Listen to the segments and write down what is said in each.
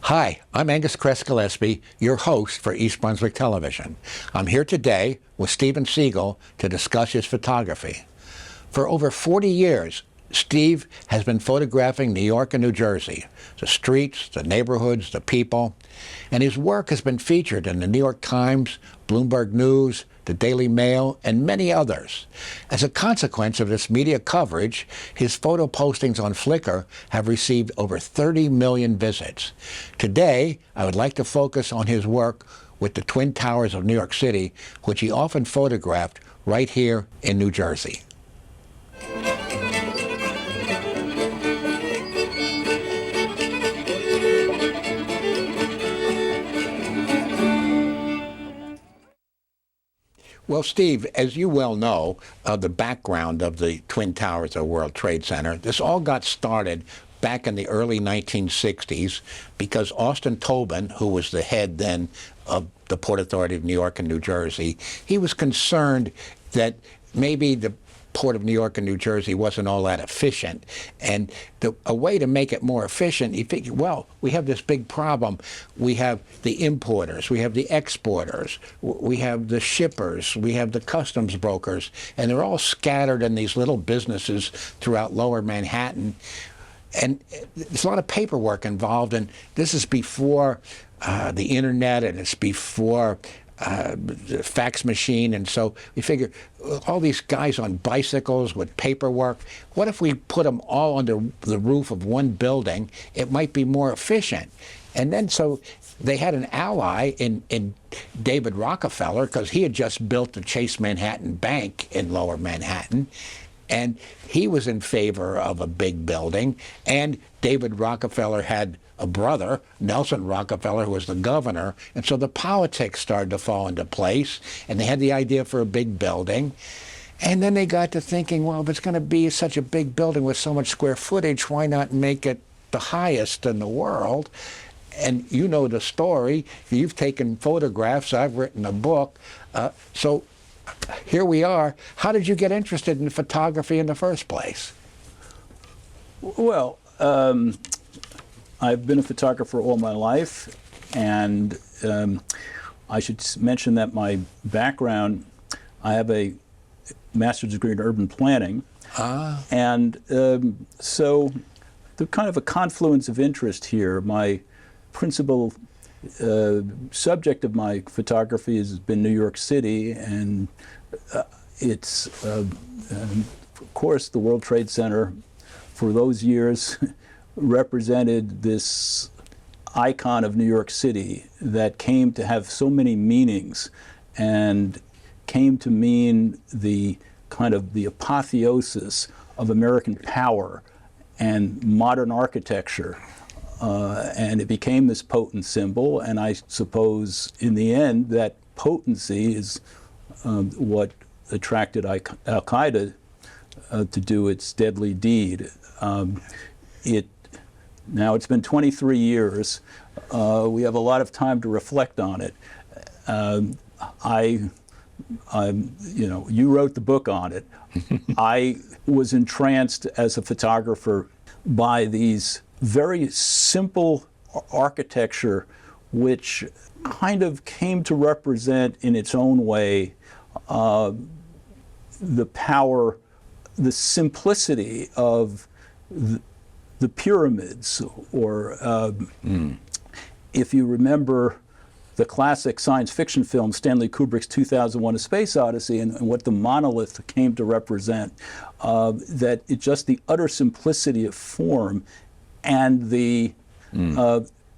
Hi, I'm Angus Kress Gillespie, your host for East Brunswick Television. I'm here today with Steven Siegel to discuss his photography. For over 40 years, Steve has been photographing New York and New Jersey, the streets, the neighborhoods, the people, and his work has been featured in the New York Times, Bloomberg News, the Daily Mail, and many others. As a consequence of this media coverage, his photo postings on Flickr have received over 30 million visits. Today, I would like to focus on his work with the Twin Towers of New York City, which he often photographed right here in New Jersey. Well, Steve, as you well know, the background of the Twin Towers of World Trade Center, this all got started back in the early 1960s because Austin Tobin, who was the head then of the Port Authority of New York and New Jersey, he was concerned that maybe the Port of New York and New Jersey wasn't all that efficient. And a way to make it more efficient, he figured, well, we have this big problem. We have the importers, we have the exporters, we have the shippers, we have the customs brokers, and they're all scattered in these little businesses throughout lower Manhattan. And there's a lot of paperwork involved, and this is before the internet, and it's before the fax machine, and so we figure all these guys on bicycles with paperwork, what if we put them all under the roof of one building? It might be more efficient. And then so they had an ally in David Rockefeller, because he had just built the Chase Manhattan Bank in lower Manhattan, and he was in favor of a big building. And David Rockefeller had a brother, Nelson Rockefeller, who was the governor, and so the politics started to fall into place, and they had the idea for a big building. And then they got to thinking, well, if it's going to be such a big building with so much square footage, why not make it the highest in the world? And you know the story. You've taken photographs. I've written a book. So here we are. How did you get interested in photography in the first place? Well, I've been a photographer all my life, and I should mention that my background, I have a master's degree in urban planning, and so there's kind of a confluence of interest here. My principal subject of my photography has been New York City, and it's, of course, the World Trade Center for those years represented this icon of New York City that came to have so many meanings and came to mean the kind of the apotheosis of American power and modern architecture. And it became this potent symbol, and I suppose in the end that potency is what attracted Al-Qaeda to do its deadly deed. Now it's been 23 years. We have a lot of time to reflect on it. You wrote the book on it. I was entranced as a photographer by these very simple architecture, which kind of came to represent in its own way the power, the simplicity of the pyramids, or if you remember the classic science fiction film Stanley Kubrick's 2001: A Space Odyssey, and what the monolith came to represent, that it's just the utter simplicity of form and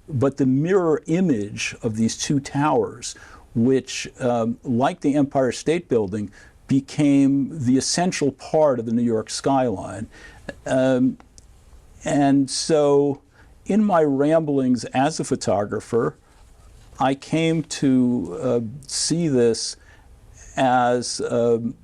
but the mirror image of these two towers, which, like the Empire State Building, became the essential part of the New York skyline. And so in my ramblings as a photographer, I came to see this as, this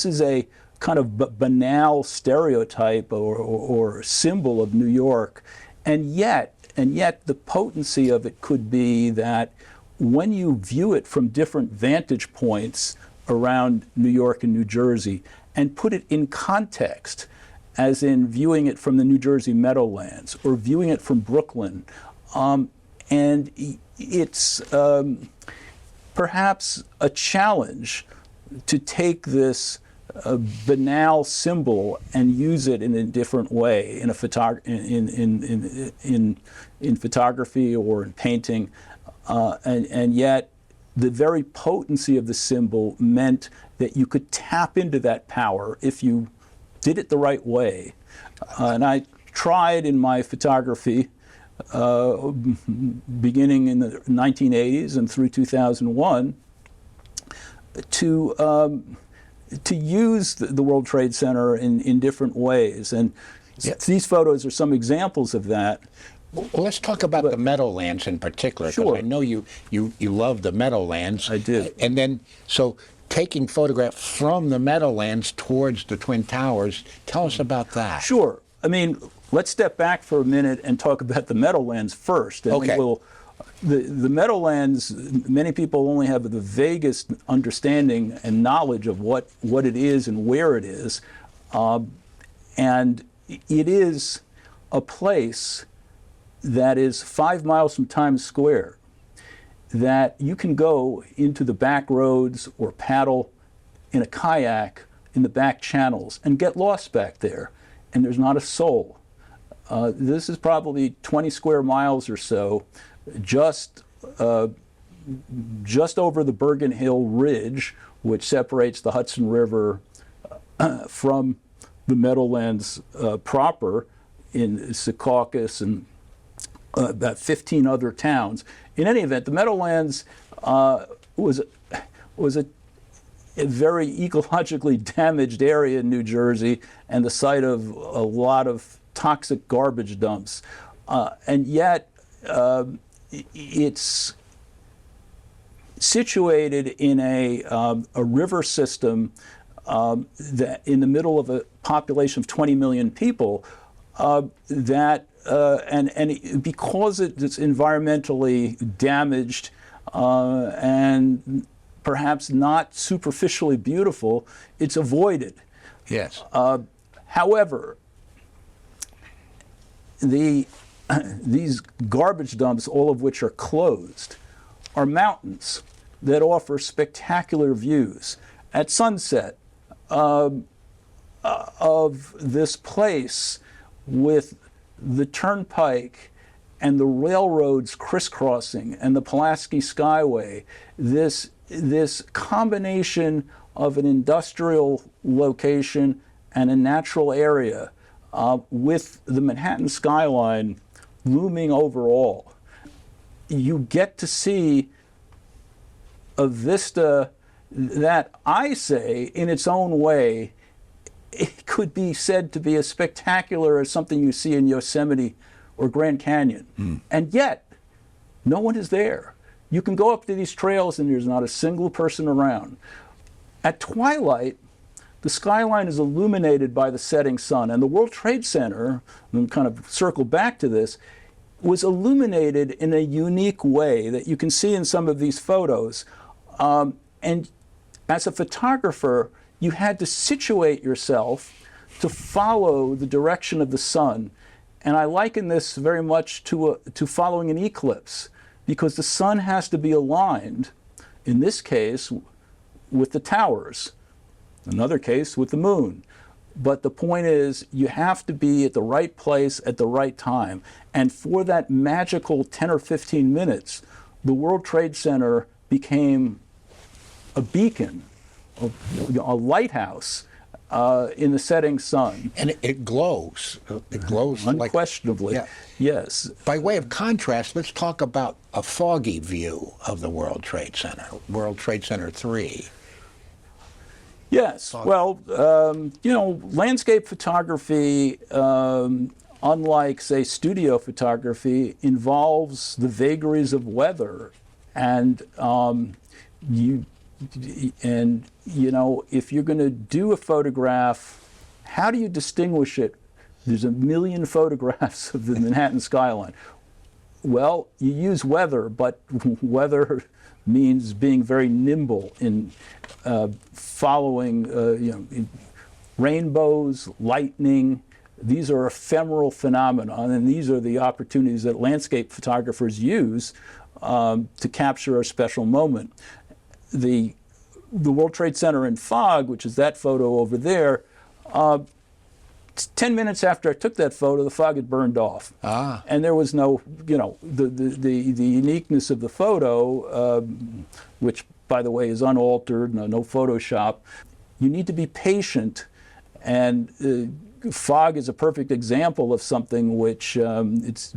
is a kind of banal stereotype or symbol of New York, and yet the potency of it could be that when you view it from different vantage points around New York and New Jersey and put it in context as in viewing it from the New Jersey Meadowlands or viewing it from Brooklyn. And it's perhaps a challenge to take this banal symbol and use it in a different way in photography or in painting, and yet the very potency of the symbol meant that you could tap into that power if you did it the right way. And I tried in my photography, beginning in the 1980s and through 2001, to use the World Trade Center in different ways. And these photos are some examples of that. Well, let's talk about the Meadowlands in particular, because Sure. I know you love the Meadowlands. I do. And then, so taking photographs from the Meadowlands towards the Twin Towers, tell us about that. Sure. I mean, let's step back for a minute and talk about the Meadowlands first. And Okay. The Meadowlands, many people only have the vaguest understanding and knowledge of what it is and where it is. And it is a place that is 5 miles from Times Square, that you can go into the back roads or paddle in a kayak in the back channels and get lost back there, and there's not a soul. This is probably 20 square miles or so, just over the Bergen Hill Ridge, which separates the Hudson River from the Meadowlands proper, in Secaucus and about 15 other towns. In any event, the Meadowlands was a very ecologically damaged area in New Jersey and the site of a lot of toxic garbage dumps. And yet, it's situated in a river system that in the middle of a population of 20 million people, and because it's environmentally damaged and perhaps not superficially beautiful, it's avoided. Yes. However, these garbage dumps, all of which are closed, are mountains that offer spectacular views. At sunset of this place, with the turnpike and the railroads crisscrossing and the Pulaski Skyway, this combination of an industrial location and a natural area with the Manhattan skyline looming over all, you get to see a vista that I say, in its own way, it could be said to be as spectacular as something you see in Yosemite or Grand Canyon. And yet, no one is there. You can go up to these trails and there's not a single person around. At twilight, the skyline is illuminated by the setting sun, and the World Trade Center, and kind of circle back to this, was illuminated in a unique way that you can see in some of these photos. And as a photographer, you had to situate yourself to follow the direction of the sun. And I liken this very much to following an eclipse, because the sun has to be aligned, in this case, with the towers, another case with the moon. But the point is, you have to be at the right place at the right time. And for that magical 10 or 15 minutes, the World Trade Center became a beacon, a lighthouse in the setting sun. And it glows. It glows Unquestionably, yeah. Yes. By way of contrast, let's talk about a foggy view of the World Trade Center, World Trade Center 3. Yes. Well, landscape photography, unlike, say, studio photography, involves the vagaries of weather, and if you're going to do a photograph, how do you distinguish it? There's a million photographs of the Manhattan skyline. Well, you use weather, but weather means being very nimble in following, rainbows, lightning. These are ephemeral phenomena, and these are the opportunities that landscape photographers use to capture a special moment. The World Trade Center in fog, which is that photo over there, 10 minutes after I took that photo, the fog had burned off. And there was no, the uniqueness of the photo, which, by the way, is unaltered, no Photoshop. You need to be patient, and fog is a perfect example of something which it's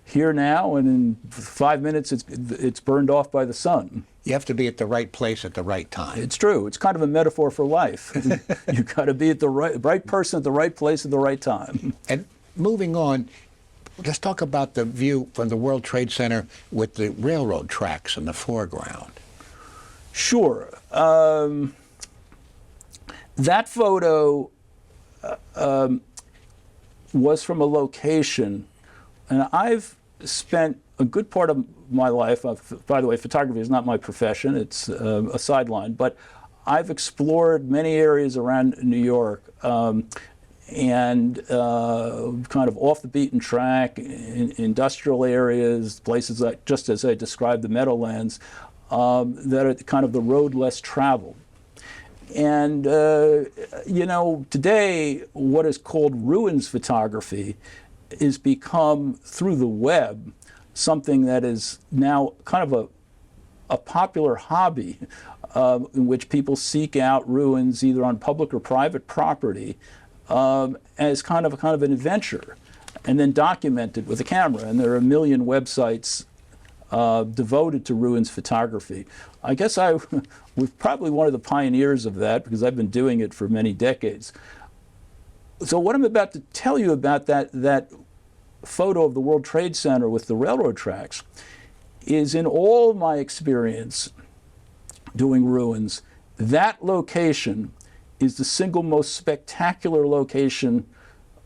here now, and in 5 minutes it's burned off by the sun. You have to be at the right place at the right time. It's true. It's kind of a metaphor for life. You've got to be at the right person at the right place at the right time. And moving on, let's talk about the view from the World Trade Center with the railroad tracks in the foreground. Sure. That photo was from a location, and I've spent a good part of my life, by the way, photography is not my profession, it's a sideline, but I've explored many areas around New York and kind of off the beaten track, industrial areas, places like, just as I described, the Meadowlands, that are kind of the road less traveled. And, today what is called ruins photography is become, through the web, something that is now kind of a popular hobby in which people seek out ruins either on public or private property as kind of an adventure, and then document it with a camera. And there are a million websites devoted to ruins photography. I guess I was probably one of the pioneers of that because I've been doing it for many decades. So what I'm about to tell you about that photo of the World Trade Center with the railroad tracks is, in all my experience doing ruins, that location is the single most spectacular location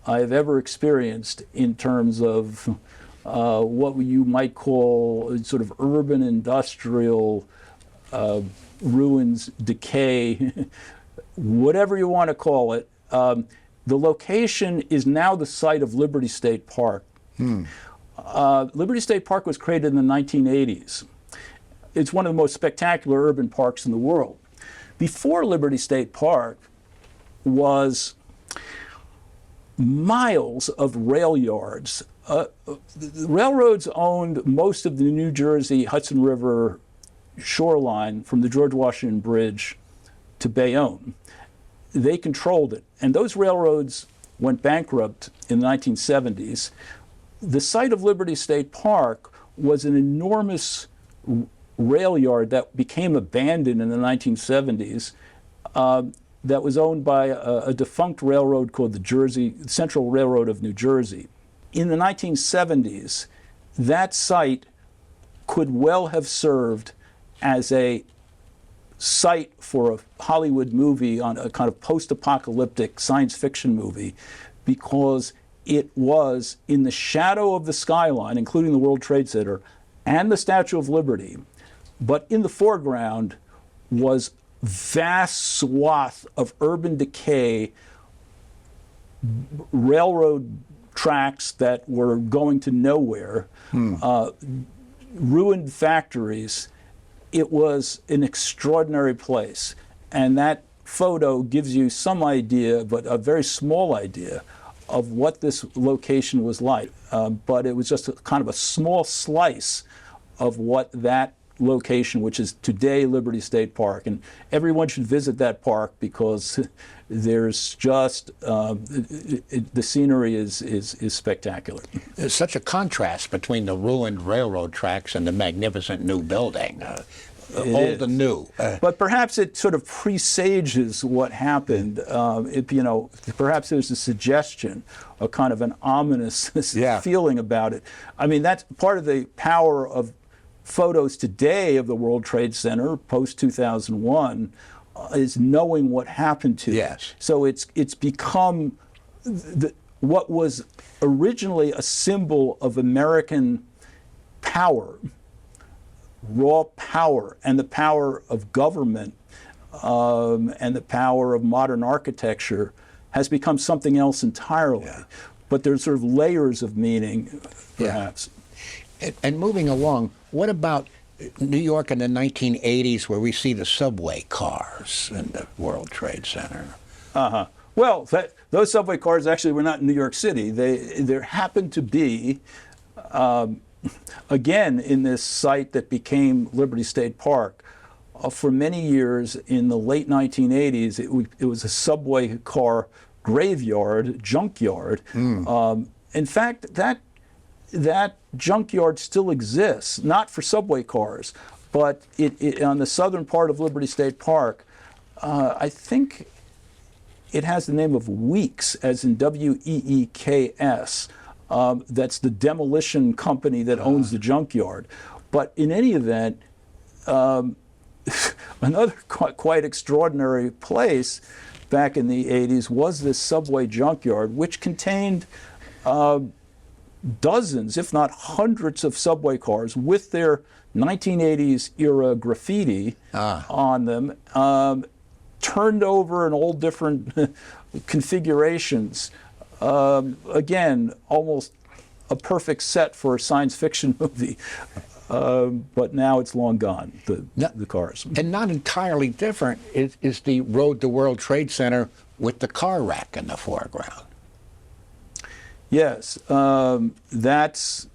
I've ever experienced in terms of what you might call sort of urban industrial ruins, decay, whatever you want to call it. The location is now the site of Liberty State Park. Liberty State Park was created in the 1980s. It's one of the most spectacular urban parks in the world. Before Liberty State Park was miles of rail yards. The railroads owned most of the New Jersey Hudson River shoreline from the George Washington Bridge to Bayonne. They controlled it. And those railroads went bankrupt in the 1970s. The site of Liberty State Park was an enormous rail yard that became abandoned in the 1970s that was owned by a defunct railroad called the Central Railroad of New Jersey. In the 1970s, that site could well have served as a site for a Hollywood movie, on a kind of post-apocalyptic science fiction movie, because it was in the shadow of the skyline, including the World Trade Center and the Statue of Liberty, but in the foreground was vast swath of urban decay, railroad tracks that were going to nowhere, ruined factories. It was an extraordinary place. And that photo gives you some idea, but a very small idea, of what this location was like. But it was just kind of a small slice of what that location, which is today Liberty State Park. And everyone should visit that park because there's just, the scenery is spectacular. There's such a contrast between the ruined railroad tracks and the magnificent new building. Old and new. But perhaps it sort of presages what happened. Perhaps there's a suggestion, a kind of an ominous feeling about it. I mean, that's part of the power of photos today of the World Trade Center post-2001 is knowing what happened to it. Yes. So it's become what was originally a symbol of American power, raw power, and the power of government, and the power of modern architecture, has become something else entirely. Yeah. But there's sort of layers of meaning, perhaps. And moving along, what about New York in the 1980s, where we see the subway cars in the World Trade Center? Well, those subway cars actually were not in New York City. There happened to be, again, in this site that became Liberty State Park, for many years in the late 1980s, it was a subway car graveyard, junkyard. In fact, that junkyard still exists, not for subway cars, but it on the southern part of Liberty State Park. I think it has the name of Weeks, as in Weeks. That's the demolition company that owns the junkyard. But in any event, another quite extraordinary place back in the 80s was this subway junkyard, which contained dozens, if not hundreds, of subway cars with their 1980s era graffiti on them, turned over in all different configurations. Again, almost a perfect set for a science fiction movie. But now it's long gone, the cars. And not entirely different is the road to World Trade Center with the car wreck in the foreground. Yes, that's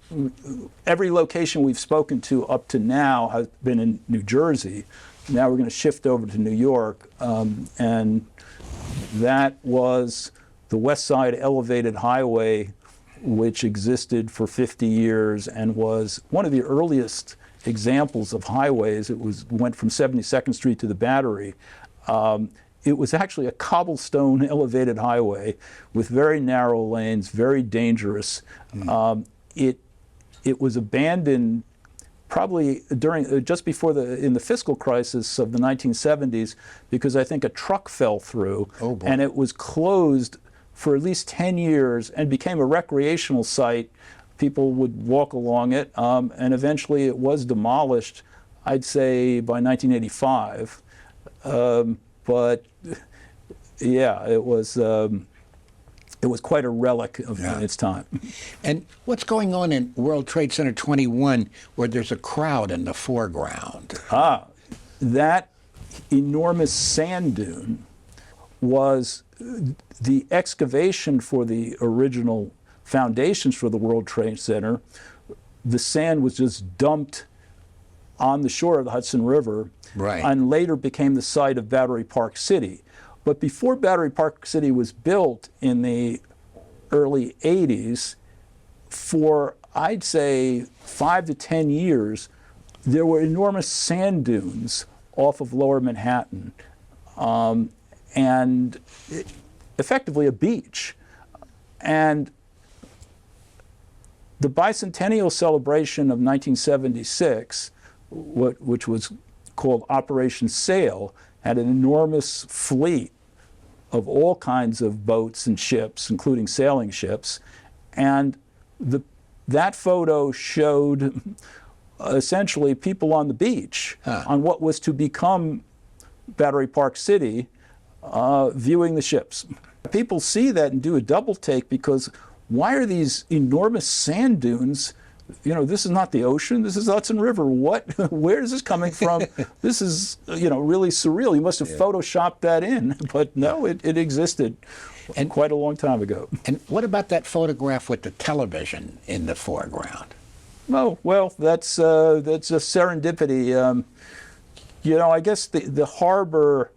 every location we've spoken to up to now has been in New Jersey. Now we're going to shift over to New York, and that was the West Side Elevated Highway, which existed for 50 years and was one of the earliest examples of highways. It went from 72nd Street to the Battery. It was actually a cobblestone elevated highway with very narrow lanes, very dangerous. It was abandoned probably just before in the fiscal crisis of the 1970s, because I think a truck fell through, and it was closed for at least 10 years and became a recreational site. People would walk along it, and eventually it was demolished, I'd say by 1985. But yeah, it was quite a relic of its time. And what's going on in World Trade Center 21, where there's a crowd in the foreground? That enormous sand dune was the excavation for the original foundations for the World Trade Center. The sand was just dumped on the shore of the Hudson River, and later became the site of Battery Park City. But before Battery Park City was built in the early 80s, for I'd say 5 to 10 years, there were enormous sand dunes off of Lower Manhattan, and effectively a beach. And the bicentennial celebration of 1976, which was called Operation Sail, had an enormous fleet of all kinds of boats and ships, including sailing ships. And that photo showed essentially people on the beach on what was to become Battery Park City, viewing the ships. People see that and do a double take, because why are these enormous sand dunes? You know, this is not the ocean. This is the Hudson River. What? Where is this coming from? This is, really surreal. You must have photoshopped that in, but no, it existed quite a long time ago. And what about that photograph with the television in the foreground? Oh, well, that's a serendipity. I guess the harbor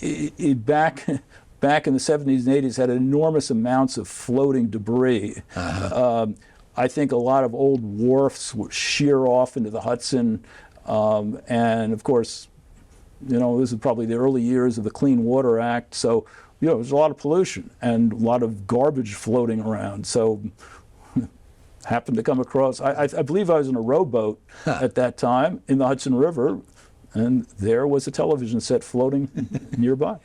back in the 70s and 80s had enormous amounts of floating debris. I think a lot of old wharfs would shear off into the Hudson, and of course, this is probably the early years of the Clean Water Act, so there's a lot of pollution and a lot of garbage floating around. So happened to come across, I believe I was in a rowboat at that time in the Hudson River, and there was a television set floating nearby.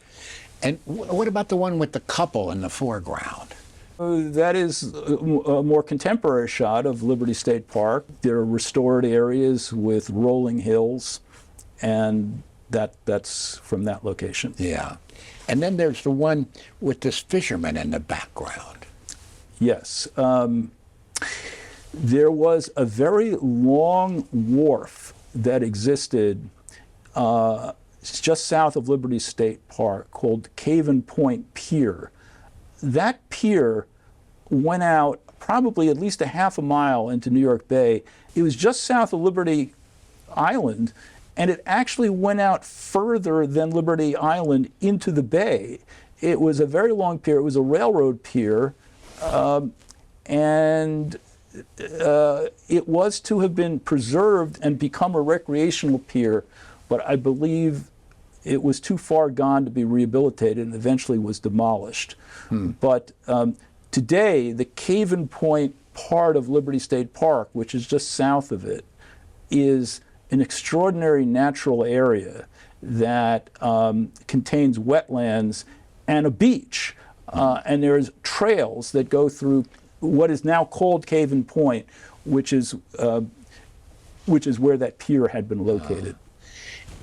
And what about the one with the couple in the foreground? That is a more contemporary shot of Liberty State Park. There are restored areas with rolling hills, and that's from that location. Yeah. And then there's the one with this fisherman in the background. Yes. There was a very long wharf that existed just south of Liberty State Park called Caven Point Pier. That pier went out probably at least a half a mile into New York Bay. It was just south of Liberty Island, and it actually went out further than Liberty Island into the bay. It was a very long pier. It was a railroad pier, and it was to have been preserved and become a recreational pier, but I believe it was too far gone to be rehabilitated and eventually was demolished. But today, the Caven Point part of Liberty State Park, which is just south of it, is an extraordinary natural area that contains wetlands and a beach. And there's trails that go through what is now called Caven Point, which is where that pier had been located.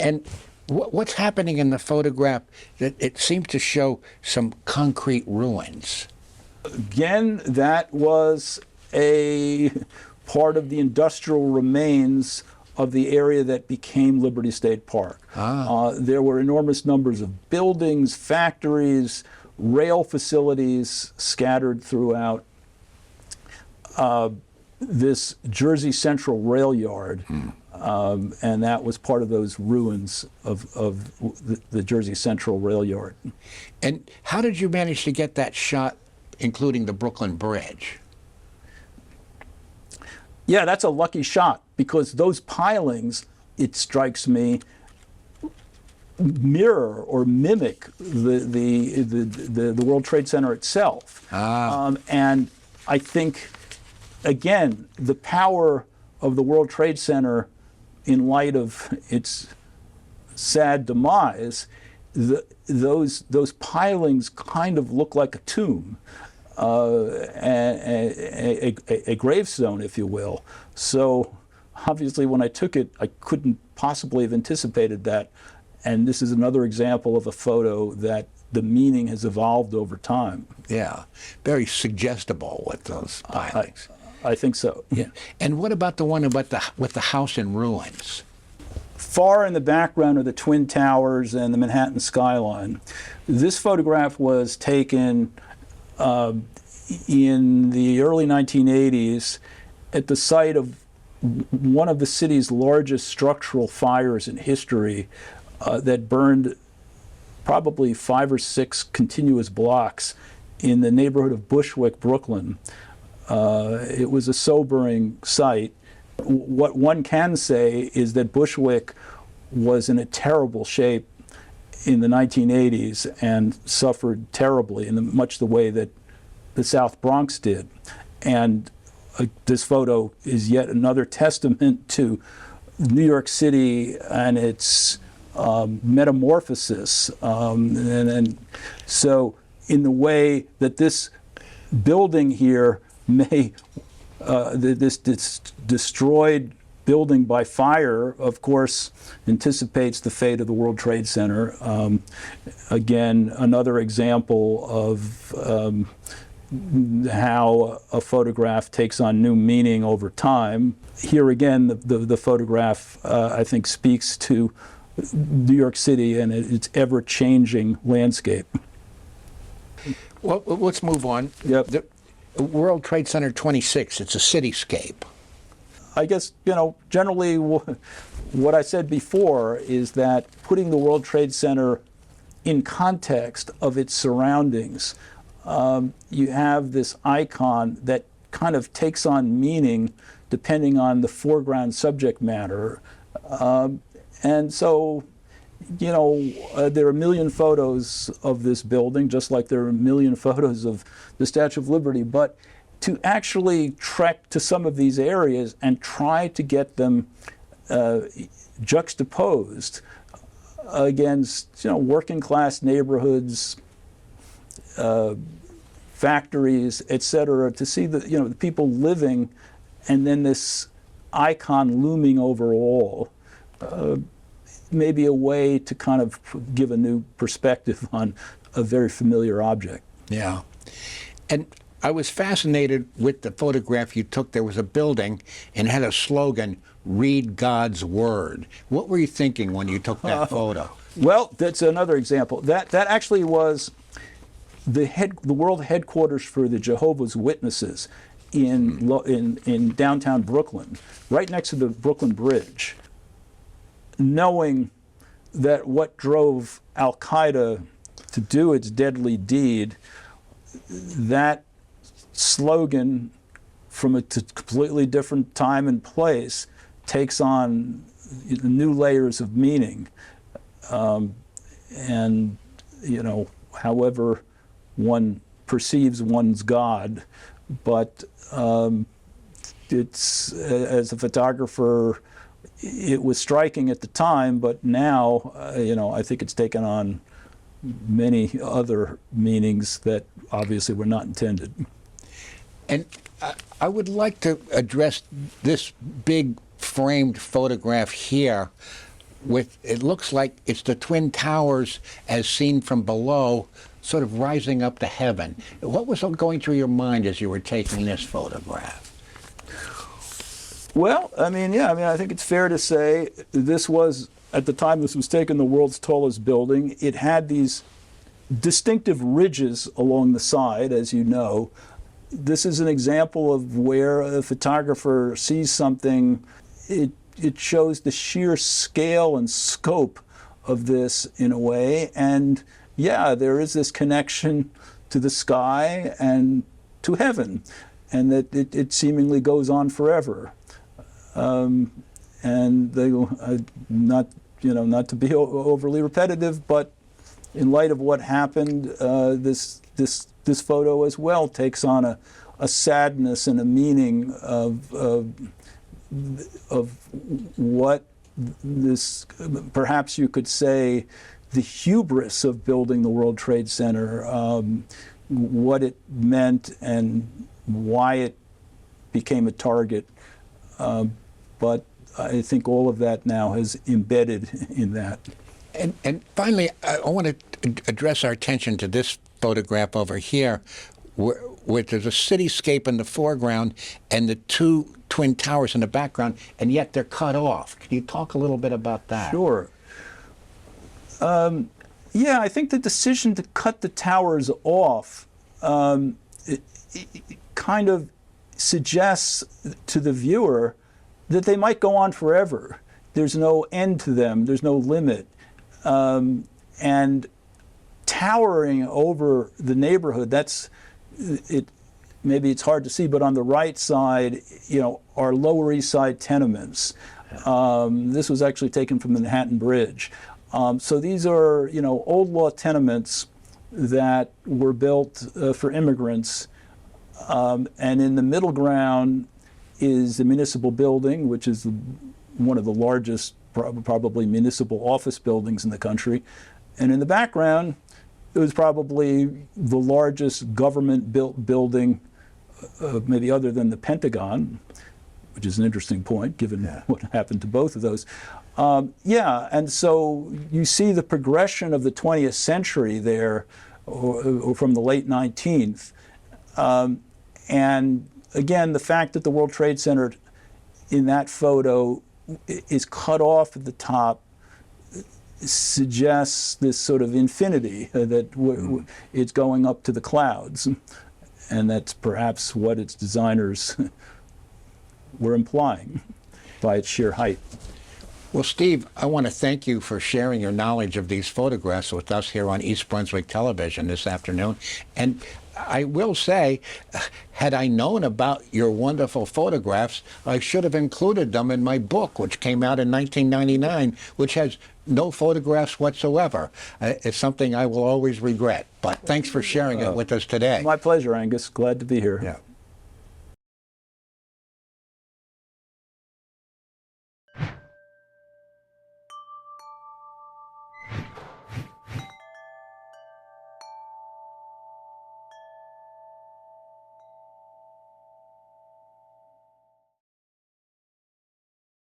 And what's happening in the photograph? That it seems to show some concrete ruins. Again, that was a part of the industrial remains of the area that became Liberty State Park. There were enormous numbers of buildings, factories, rail facilities scattered throughout this Jersey Central rail yard, and that was part of those ruins of the Jersey Central rail yard. And how did you manage to get that shot, including the Brooklyn Bridge? Yeah, that's a lucky shot, because those pilings, it strikes me, mirror or mimic the World Trade Center itself. And I think, again, the power of the World Trade Center in light of its sad demise, those pilings kind of look like a tomb. A gravestone, if you will. So obviously when I took it, I couldn't possibly have anticipated that. And this is another example of a photo that the meaning has evolved over time. Yeah, very suggestible with those pilings. I think so. Yeah. And what about the one with the house in ruins? Far in the background are the Twin Towers and the Manhattan skyline. This photograph was taken in the early 1980s at the site of one of the city's largest structural fires in history that burned probably 5 or 6 continuous blocks in the neighborhood of Bushwick, Brooklyn. It was a sobering sight. What one can say is that Bushwick was in a terrible shape in the 1980s and suffered terribly in much the way that the South Bronx did. And this photo is yet another testament to New York City and its metamorphosis. And so in the way that this building here may, this destroyed building by fire, of course, anticipates the fate of the World Trade Center. Again, another example of how a photograph takes on new meaning over time. Here again, the photograph, I think, speaks to New York City and its ever-changing landscape. Well, let's move on. Yep. The World Trade Center 26, it's a cityscape. I guess, generally what I said before is that putting the World Trade Center in context of its surroundings, you have this icon that kind of takes on meaning depending on the foreground subject matter. And so, there are a million photos of this building, just like there are a million photos of the Statue of Liberty. But to actually trek to some of these areas and try to get them juxtaposed against, working class neighborhoods, factories, etc., to see the people living, and then this icon looming over all. maybe a way to kind of give a new perspective on a very familiar object. Yeah. And I was fascinated with the photograph you took. There was a building and had a slogan, "Read God's Word." What were you thinking when you took that photo? Well, that's another example. That actually was the world headquarters for the Jehovah's Witnesses in downtown Brooklyn, right next to the Brooklyn Bridge. Knowing that what drove Al-Qaeda to do its deadly deed, that slogan from a completely different time and place takes on new layers of meaning. And, however one perceives one's God, but it's, as a photographer, it was striking at the time, but now, I think it's taken on many other meanings that obviously were not intended. And I would like to address this big framed photograph here with, it looks like it's the Twin Towers as seen from below, sort of rising up to heaven. What was going through your mind as you were taking this photograph? Well, I think it's fair to say this was, at the time this was taken, the world's tallest building. It had these distinctive ridges along the side, as you know. This is an example of where a photographer sees something. It shows the sheer scale and scope of this in a way. And yeah, there is this connection to the sky and to heaven, and that it seemingly goes on forever. And they, not to be overly repetitive, but in light of what happened, this photo as well takes on a sadness and a meaning of what this, perhaps you could say, the hubris of building the World Trade Center, what it meant and why it became a target. But I think all of that now has embedded in that. And finally, I want to address our attention to this photograph over here, where there's a cityscape in the foreground and the two Twin Towers in the background, and yet they're cut off. Can you talk a little bit about that? Sure. Yeah, I think the decision to cut the towers off it kind of suggests to the viewer that they might go on forever. There's no end to them. There's no limit. And towering over the neighborhood, that's it. Maybe it's hard to see, but on the right side, are Lower East Side tenements. This was actually taken from the Manhattan Bridge. So these are, old law tenements that were built for immigrants. And in the middle ground is the municipal building, which is one of the largest, probably municipal office buildings in the country. And in the background, it was probably the largest government-built building, maybe other than the Pentagon, which is an interesting point, given what happened to both of those. And so you see the progression of the 20th century there, or from the late 19th. And again, the fact that the World Trade Center in that photo is cut off at the top suggests this sort of infinity, that it's going up to the clouds. And that's perhaps what its designers were implying by its sheer height. Well, Steve, I want to thank you for sharing your knowledge of these photographs with us here on East Brunswick Television this afternoon. And I will say, had I known about your wonderful photographs, I should have included them in my book, which came out in 1999, which has no photographs whatsoever. It's something I will always regret. But thanks for sharing it with us today. My pleasure, Angus. Glad to be here. Yeah.